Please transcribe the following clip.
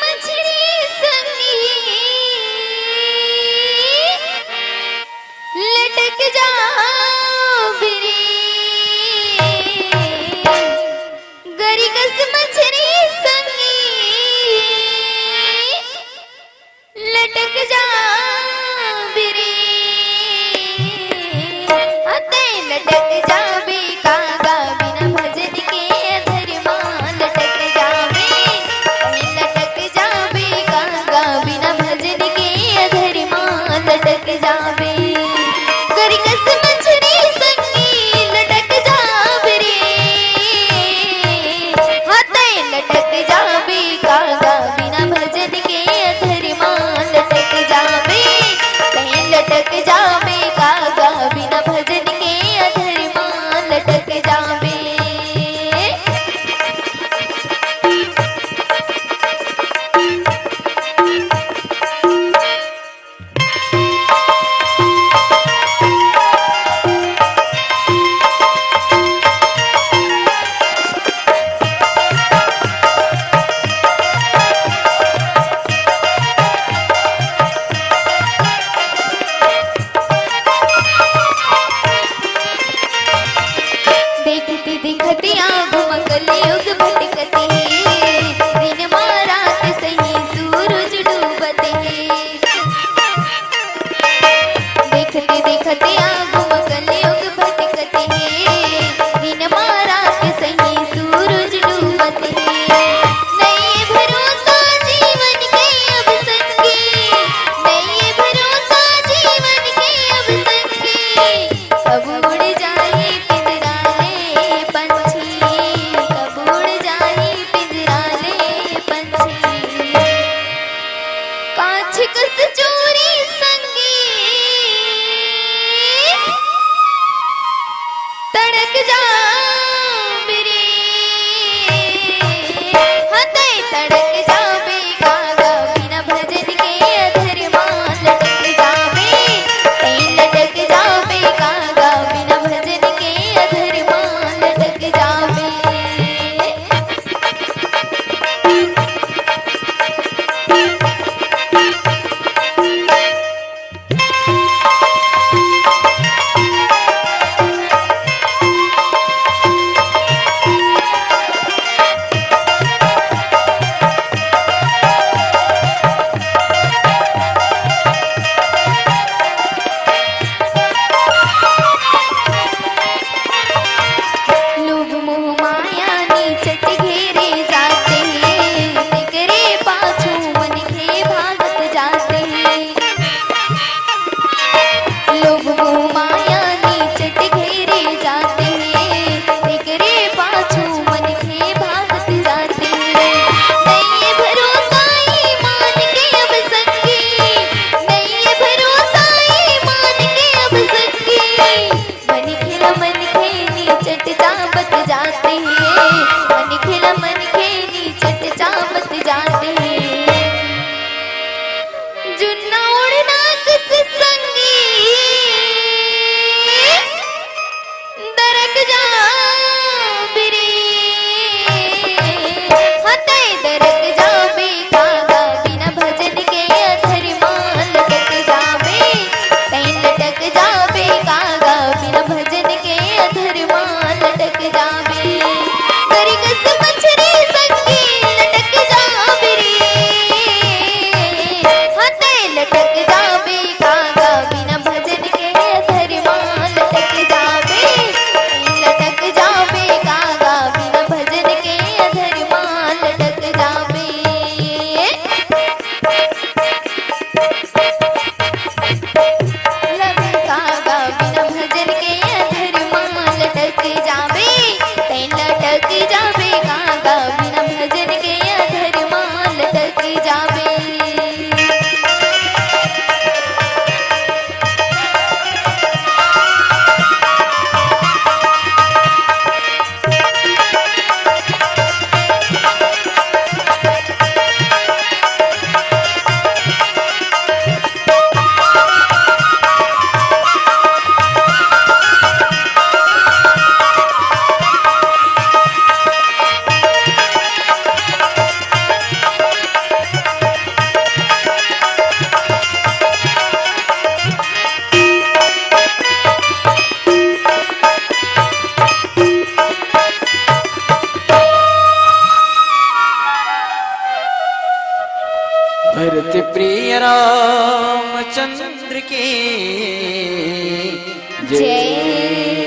मछली संगी लटक जाओ बिरे गरी कस मछली संगी लटक जाओ बिरे अते लटक जाबे कागा बिना भजन के अधर्मा लटक जाबे लटक जाबे कागा बिना भजन के अधर्मा लटक जाबे गरी कस मछली संगी लटक जाबे रे हाथे लटक जाबे कागा बिना भजन के अधर्मा लटक जाबे कहीं लटक जाबे कागा बिना भजन के अधर्मा लटक जाबे देखते देखते आँख मंगल युग भटकते दिन मारात सही सूरज डूबते देखते देखते आँख मंगल युग भटकते दिन मारात सही सूरज डूबते नए भरोसा जीवन के अब संगी नए भरोसा जीवन के अब संगी अब उड़ जाए पिंजराए पंछी कब उड़ जाए पिंजराए रामचंद्र की जय।